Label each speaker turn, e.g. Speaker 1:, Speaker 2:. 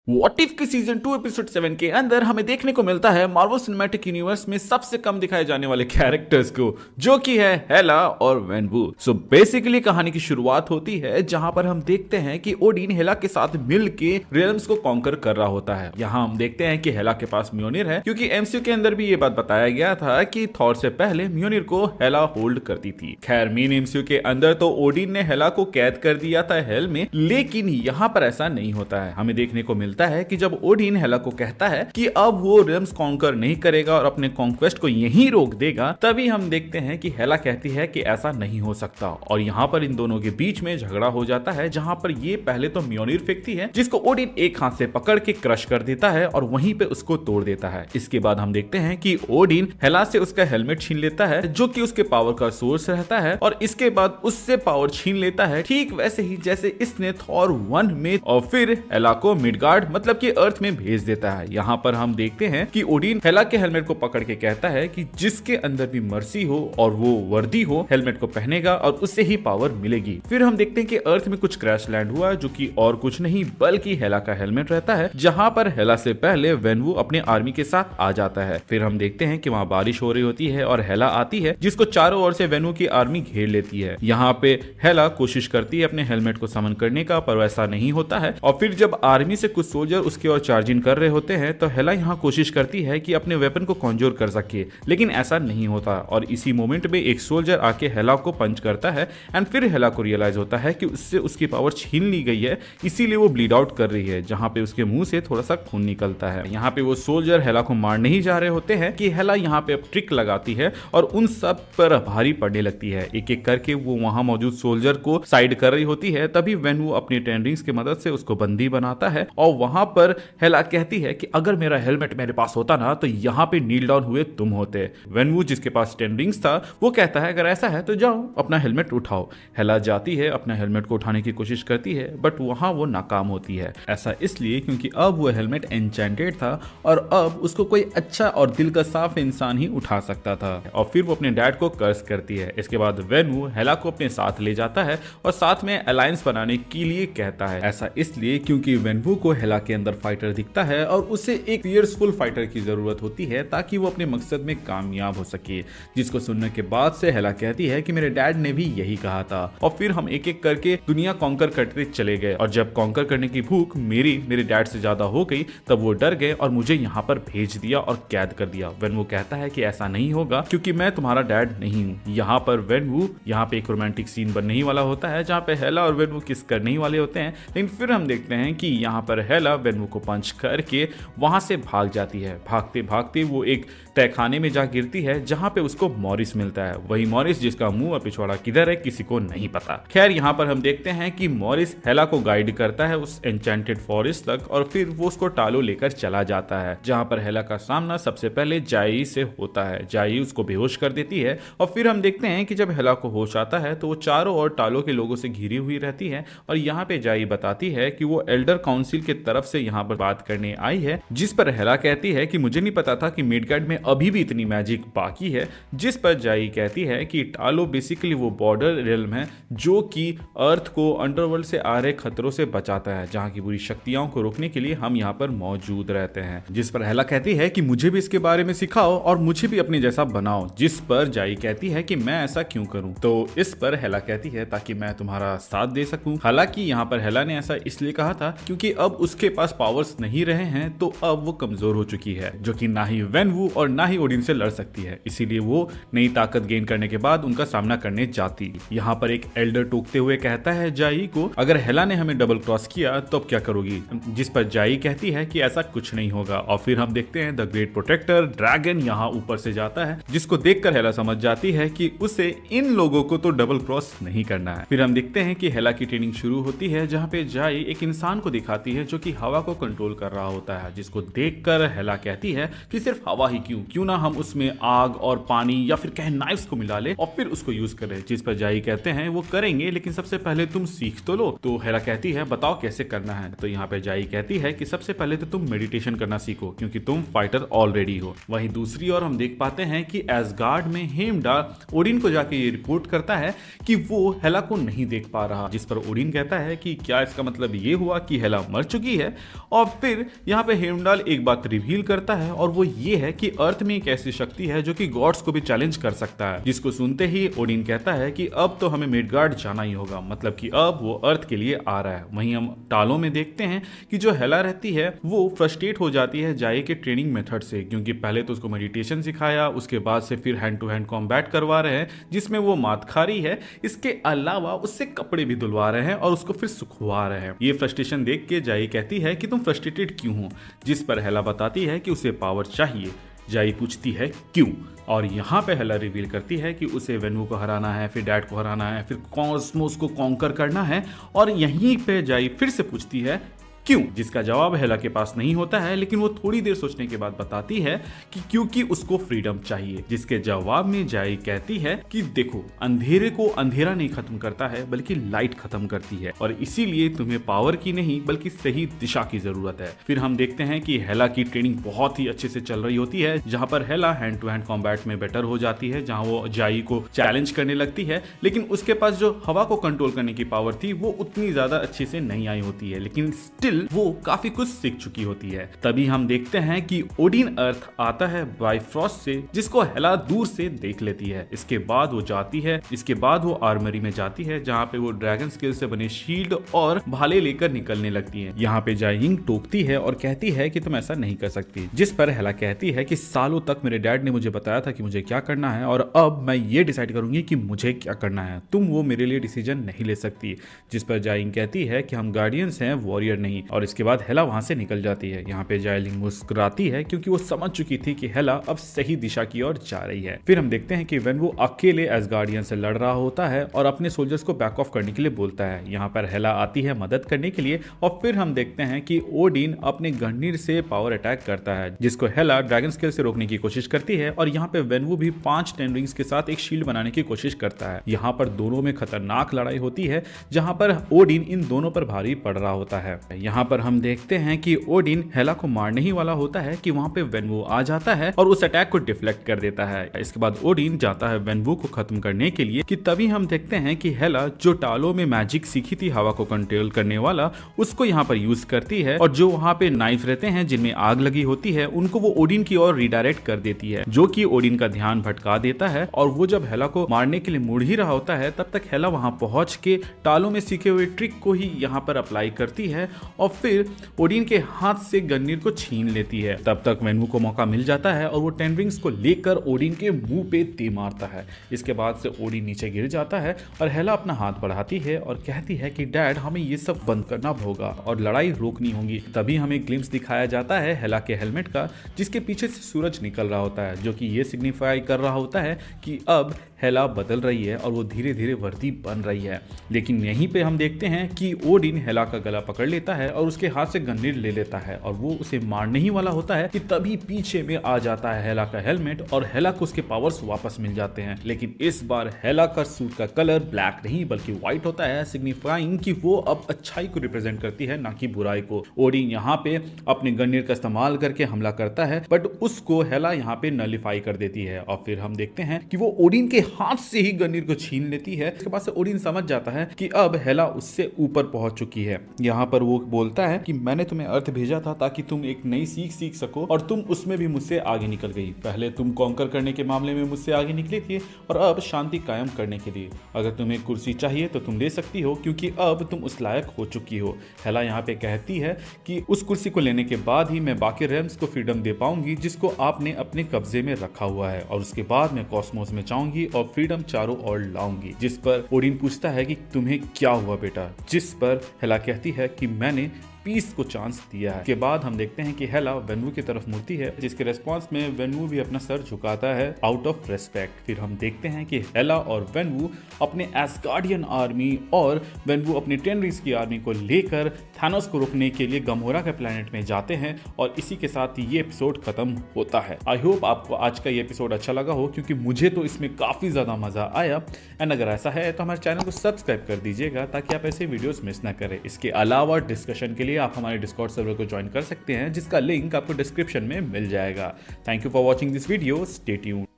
Speaker 1: What if के season 2 episode 7 के अंदर हमें देखने को मिलता है मार्वल सिनेमैटिक यूनिवर्स में सबसे कम दिखाए जाने वाले कैरेक्टर्स को, जो कि है हेला और वेनवू। सो बेसिकली कहानी की शुरुआत होती है जहां पर हम देखते हैं कि ओडिन हेला के साथ मिलके रियल्म्स को कॉन्कर कर रहा होता है। यहां हम देखते हैं कि हेला के पास म्योनिर है, क्योंकि एमसीयू के अंदर भी ये बात बताया गया था कि थॉर से पहले म्योनिर को हेला होल्ड करती थी। खैर मेन एमसीयू के अंदर तो ओडिन ने हेला को कैद कर दिया था हेल में, लेकिन यहाँ पर ऐसा नहीं होता है। हमें देखने को मिलता है कि जब ओडिन हेला को कहता है कि अब वो रियल्म्स कॉन्कर नहीं करेगा और अपने कॉन्क्वेस्ट को यहीं रोक देगा, तभी हम देखते हैं कि हेला कहती है कि ऐसा नहीं हो सकता, और यहाँ पर इन दोनों के बीच में झगड़ा हो जाता है, जहां पर ये पहले तो म्योनिर फेंकती है, जिसको ओडिन एक हाथ से पकड़ के क्रश कर देता है और वहीं पे उसको तोड़ देता है। इसके बाद हम देखते हैं कि ओडिन हेला से उसका हेलमेट छीन लेता है, जो कि उसके पावर का सोर्स रहता है, और इसके बाद उससे पावर छीन लेता है, ठीक वैसे ही जैसे इसने थॉर 1 में, और फिर हेला को मिडगार्ड मतलब कि अर्थ में भेज देता है। यहाँ पर हम देखते हैं कि ओडिन हेला के हेलमेट को पकड़ के कहता है कि जिसके अंदर भी मर्सी हो और वो वर्दी हो, हेलमेट को पहनेगा और उससे ही पावर मिलेगी। फिर हम देखते हैं कि अर्थ में कुछ क्रैश लैंड हुआ, जो कि और कुछ नहीं बल्कि हेला का हेलमेट रहता है, जहां पर हेला से पहले वेनवू अपने आर्मी के साथ आ जाता है। फिर हम देखते हैं कि वहां बारिश हो रही होती है और हेला आती है, जिसको चारों ओर से वेनवू की आर्मी घेर लेती है। यहाँ पे हेला कोशिश करती है अपने हेलमेट को समन करने का, पर वैसा नहीं होता है। और फिर जब आर्मी से कुछ सोल्जर उसके और चार्जिंग कर रहे होते हैं, तो हेला यहाँ कोशिश करती है कि अपने वेपन को कॉन्जोर कर सके, लेकिन ऐसा नहीं होता। और इसी मोमेंट में एक सोल्जर आके हेला को पंच करता है, एंड फिर हेला को रियलाइज होता है कि उससे उसकी पावर छीन ली गई है, इसीलिए वो ब्लीड आउट कर रही है, जहाँ पे उसके मुंह से थोड़ा सा खून निकलता है। यहाँ पे वो सोल्जर हेला को मार नहीं जा रहे होते हैं कि हेला यहाँ पे ट्रिक लगाती है और उन सब पर भारी पड़ने लगती है। एक एक करके वो वहां मौजूद सोल्जर को साइड कर रही होती है, तभी वेनवू अपनी टेंड्रिंग्स की मदद से उसको बंदी बनाता है, और वहां पर हेला कहती है कि अगर मेरा हेलमेट मेरे पास होता ना, तो यहाँ पे नील डाउन हुए तुम होते। वेनवू जिसके पास टेंड्रिंग्स था, वो कहता है अगर ऐसा है तो जाओ अपना हेलमेट उठाओ। हेला जाती है, अपना हेलमेट को उठाने की कोशिश करती है, बट वहां वो नाकाम होती है। ऐसा इसलिए क्योंकि अब वो हेलमेट एन्चेंटेड था और अब उसको कोई अच्छा और दिल का साफ इंसान ही उठा सकता था। और फिर वो अपने डैड को कर्स करती है। इसके बाद वेनवू हेला को अपने साथ ले जाता है और साथ में अलायंस बनाने के लिए कहता है। ऐसा इसलिए क्योंकि वेनवू को हेला के अंदर फाइटर दिखता है और उसे एक फियर्सफुल फाइटर की जरूरत होती है, ताकि वो अपने मकसद में कामयाब हो सके। जिसको सुनने के बाद से हेला कहती है कि मेरे डैड ने भी यही कहा था। और फिर हम एक एक करके दुनिया कॉन्कर करते चले गए, और जब कॉन्कर करने की भूख मेरे डैड से ज्यादा हो गई, तब वो डर गए और मुझे यहाँ पर भेज दिया और कैद कर दिया। वेनवू कहता है कि ऐसा नहीं होगा, क्योंकि मैं तुम्हारा डैड नहीं हूँ। यहाँ पर वेनवू, यहाँ पे एक रोमांटिक सीन बनने ही वाला होता है, जहाँ पे हेला और वेनवू किस करने ही वाले होते हैं, लेकिन फिर हम देखते हैं कि यहाँ पर हेला वेनवू को पंच करके वहां से भाग जाती है। भागते भागते वो एक तहखाने में जा गिरती है, जहां पे उसको मॉरिस मिलता है। वही मॉरिस जिसका मुंह और पिछवाड़ा किधर है किसी को नहीं पता। खैर यहाँ पर हम देखते हैं कि मॉरिस हेला को गाइड करता है उस एन्चेंटेड फॉरेस्ट तक, और फिर वो उसको टालो लेकर चला जाता है, जहां पर हेला का सामना सबसे पहले जाई से होता है। जाई उसको बेहोश कर देती है, और फिर हम देखते हैं कि जब हेला को होश आता है तो वो चारों ओर टालो के लोगों से घिरी हुई रहती है, और यहाँ पे जाई बताती है कि वो एल्डर काउंसिल की तरफ से यहाँ पर बात करने आई है, जिस पर हेला कहती है कि मुझे नहीं पता था कि मिडगार्ड में अभी भी इतनी मैजिक बाकी है। जिस पर जाई कहती है कि टालो बेसिकली वो बॉर्डर रियल्म है, जो कि अर्थ को अंडरवर्ल्ड से आ रहे खतरों से बचाता है, जहां की बुरी शक्तियों को रोकने के लिए हम यहाँ पर मौजूद रहते हैं। जिस पर हेला कहती है कि मुझे भी इसके बारे में सिखाओ और मुझे भी अपने जैसा बनाओ। जिस पर जाई कहती है कि मैं ऐसा क्यों करूं। तो इस पर हेला कहती है ताकि मैं तुम्हारा साथ दे सकूं। हालांकि यहाँ पर हेला ने ऐसा इसलिए कहा था क्योंकि अब उसके पास पावर्स नहीं रहे हैं, तो अब वो कमजोर हो चुकी है, जो कि ना ही वेनवू और ना ही ओडिन से लड़ सकती है। इसीलिए वो नई ताकत गेन करने के बाद उनका सामना करने जाती। यहाँ पर एक एल्डर टोकते हुए कहता है जाई को, अगर हेला ने हमें डबल क्रॉस किया तो अब क्या करोगी। जिस पर जाई कहती है कि ऐसा कुछ नहीं होगा। और फिर हम देखते हैं द ग्रेट प्रोटेक्टर ड्रैगन यहाँ ऊपर से जाता है, जिसको देखकर हेला समझ जाती है कि उसे इन लोगों को तो डबल क्रॉस नहीं करना है। फिर हम देखते हैं कि हेला की ट्रेनिंग शुरू होती है, जहाँ पे जाई एक इंसान को दिखाती है जो कि हवा को कंट्रोल कर रहा होता है, जिसको देखकर हेला कहती है कि सिर्फ हवा ही क्यों ना हम उसमें आग और पानी या फिर कहें नाइफ्स को मिला ले और फिर उसको यूज करें। जिस पर जाई कहते हैं वो करेंगे, लेकिन सबसे पहले तुम सीख तो लो। तो हेला कहती है बताओ कैसे करना है। तो यहाँ पे जाई कहती है कि सबसे पहले तो तुम मेडिटेशन करना सीखो, क्योंकि तुम फाइटर ऑलरेडी हो। वहीं दूसरी ओर हम देख पाते हैं कि एसगार्ड में हेमडाल ओडिन को जाके ये रिपोर्ट करता है कि वो हेला को नहीं देख पा रहा, जिस पर ओडिन कहता है कि क्या इसका मतलब ये हुआ कि हेला मर चुकी चुकी है। और फिर यहाँ पे हेमडाल एक बात रिवील करता है और वो ये है कि अर्थ में एक ऐसी शक्ति है जो कि गॉड्स को भी चैलेंज कर सकता है, जिसको सुनते ही ओडिन कहता है कि अब तो हमें मिडगार्ड जाना ही होगा, मतलब कि अब वो अर्थ के लिए आ रहा है। वहीं हम टालों में देखते हैं कि जो हेला रहती है वो फ्रस्ट्रेट हो जाती है जाई के ट्रेनिंग मेथड से, क्योंकि पहले तो उसको मेडिटेशन सिखाया, उसके बाद से फिर हैंड टू हैंड कॉम्बैट करवा रहे हैं जिसमें वो मात खा रही है। इसके अलावा उससे कपड़े भी धुलवा रहे हैं और उसको फिर सुखवा रहे हैं। ये फ्रस्ट्रेशन देख के जाई कहती है कि तुम फ्रस्ट्रेटेड क्यों हो, जिस पर हेला बताती है कि उसे पावर चाहिए। जाई पूछती है क्यों, और यहाँ पे हेला रिवील करती है कि उसे वेन्यू को हराना है, फिर डैड को हराना है, फिर कॉस्मोस को कॉन्कर करना है। और यहीं पे जाई फिर से पूछती है क्यों, जिसका जवाब हेला के पास नहीं होता है, लेकिन वो थोड़ी देर सोचने के बाद बताती है कि क्योंकि उसको फ्रीडम चाहिए। जिसके जवाब में जाई कहती है कि देखो, अंधेरे को अंधेरा नहीं खत्म करता है बल्कि लाइट खत्म करती है, और इसीलिए तुम्हें पावर की नहीं बल्कि सही दिशा की जरूरत है। फिर हम देखते हैं कि हेला की ट्रेनिंग बहुत ही अच्छे से चल रही होती है, जहां पर हेला हैंड टू हैंड कॉम्बैट में बेटर हो जाती है, जहां वो जाई को चैलेंज करने लगती है। लेकिन उसके पास जो हवा को कंट्रोल करने की पावर थी वो उतनी ज्यादा अच्छे से नहीं आई होती है, लेकिन स्टिल वो काफी कुछ सीख चुकी होती है। तभी हम देखते हैं कि ओडिन अर्थ आता है बाइफ्रॉस्ट से, जिसको हेला दूर से देख लेती है। इसके बाद वो आर्मरी में जाती है, जहाँ पे वो ड्रैगन स्किल से बने शील्ड और भाले लेकर निकलने लगती है। यहाँ पे जाइंग टोकती है और कहती है कि तुम ऐसा नहीं कर सकती, जिस पर हेला कहती है कि सालों तक मेरे डैड ने मुझे बताया था कि मुझे क्या करना है, और अब मैं ये डिसाइड करूंगी कि मुझे क्या करना है, तुम वो मेरे लिए डिसीजन नहीं ले सकती। जिस पर जाइंग कहती है कि हम गार्डियंस हैं, वॉरियर नहीं। और इसके बाद हेला वहां से निकल जाती है। यहाँ पे जाइलिंग मुस्कुराती है क्योंकि वो समझ चुकी थी कि हेला अब सही दिशा की ओर जा रही है। फिर हम देखते हैं कि वेन्वू अकेले एसगार्डियन से लड़ रहा होता है और अपने सोल्जर्स को बैक ऑफ करने के लिए बोलता है। यहाँ पर हेला आती है मदद करने के लिए, और फिर हम देखते हैं कि ओडिन अपने गन्नीर से पावर अटैक करता है, जिसको हेला ड्रैगन स्केल से रोकने की कोशिश करती है। और यहाँ पे वेन्वू भी 5 टेन रिंग्स के साथ एक शील्ड बनाने की कोशिश करता है। यहाँ पर दोनों में खतरनाक लड़ाई होती है, जहाँ पर ओडिन इन दोनों पर भारी पड़ रहा होता है। यहाँ पर हम देखते हैं कि ओडिन हेला को मारने ही वाला होता है कि वहां पे वेन्वू आ जाता है और उस अटैक को डिफ्लेक्ट कर देता है। इसके बाद ओडिन जाता है वेन्वू को खत्म करने के लिए, कि तभी हम देखते हैं कि हेला जो टालो में मैजिक सीखी थी हवा को कंट्रोल करने वाला, उसको यहाँ पर यूज करती है, और जो वहाँ पे नाइफ रहते हैं जिनमें आग लगी होती है उनको वो ओडिन की ओर रिडायरेक्ट कर देती है, जो कि ओडिन का ध्यान भटका देता है। और वो जब हेला को मारने के लिए मुड़ ही रहा होता है, तब तक हेला वहां पहुंच के टालो में सीखे हुए ट्रिक को ही यहाँ पर अप्लाई करती है और फिर ओडिन के हाथ से गन्नीर को छीन लेती है। तब तक वेन्वू को मौका मिल जाता है और वो 10 रिंग्स को लेकर ओडिन के मुंह पे दे मारता है। इसके बाद से ओडिन नीचे गिर जाता है और हेला अपना हाथ बढ़ाती है और कहती है कि डैड, हमें ये सब बंद करना होगा और लड़ाई रोकनी होगी। तभी हमें ग्लिम्स दिखाया जाता है हेला के हेलमेट का, जिसके पीछे से सूरज निकल रहा होता है, जो कि ये सिग्निफाई कर रहा होता है कि अब हेला बदल रही है और वो धीरे धीरे वर्दी बन रही है। लेकिन यहीं पे हम देखते हैं कि ओडिन हेला का गला पकड़ लेता है और उसके हाथ से गन्नीर ले लेता है और वो उसे मारने ही वाला होता है कि तभी पीछे में आ जाता है हेला का हेलमेट और हेला को उसके पावर्स वापस मिल जाते हैं। लेकिन इस बार हेला का सूट का कलर ब्लैक नहीं बल्कि व्हाइट होता है, सिग्निफाइंग कि वो अब अच्छाई को रिप्रेजेंट करती है, ना कि बुराई को। ओडिन यहाँ पे अपने गन्नीर का इस्तेमाल करके हमला करता है, बट उसको हेला यहाँ पे नलिफाई कर देती है और फिर हम देखते हैं कि वो ओडिन के हाथ से ही गन्नीर को छीन लेती है। इसके बाद से ओडिन समझ जाता है कि अब हेला उससे ऊपर पहुंच चुकी है। यहाँ पर वो बोलता है कि मैंने तुम्हें अर्थ भेजा था ताकि तुम एक नई सीख सको और तुम उसमें भी मुझसे आगे निकल गई। पहले तुम कॉन्कर करने के मामले में मुझसे आगे निकली थी और अब शांति कायम करने के लिए। अगर तुम्हें कुर्सी चाहिए तो तुम ले सकती हो क्योंकि अब तुम उस लायक हो चुकी हो। हेला यहाँ पे कहती है कि उस कुर्सी को लेने के बाद ही मैं बाकी रेल्म्स को फ्रीडम दे पाऊंगी जिसको आपने अपने कब्जे में रखा हुआ है, और उसके बाद मैं कॉस्मोस में जाऊंगी और फ्रीडम चारों ओर लाऊंगी। जिस पर ओडिन पूछता है कि तुम्हें क्या हुआ बेटा, जिस पर हेला कहती है कि मैंने पीस को चांस दिया है। के बाद हम देखते हैं कि हेला वेन्वू की तरफ मुड़ती है, जिसके रेस्पॉन्स में वेन्वू भी अपना सर झुकाता है आउट ऑफ रेस्पेक्ट। फिर हम देखते हैं कि हेला और वेन्वू अपने एसगार्डियन आर्मी और वेन्वू अपने 10 रिंग्स की आर्मी को लेकर थानोस को रोकने के लिए गमोरा के प्लेनेट में जाते हैं और इसी के साथ ये एपिसोड खत्म होता है। आई होप आपको आज का ये एपिसोड अच्छा लगा हो, क्योंकि मुझे तो इसमें काफी ज्यादा मजा आया। एंड अगर ऐसा है तो हमारे चैनल को सब्सक्राइब कर दीजिएगा ताकि आप ऐसे वीडियोस मिस ना करें। इसके अलावा डिस्कशन के लिए आप हमारे डिस्कॉर्ड सर्वर को ज्वाइन कर सकते हैं, जिसका लिंक आपको डिस्क्रिप्शन में मिल जाएगा। Thank you for watching this video, stay tuned.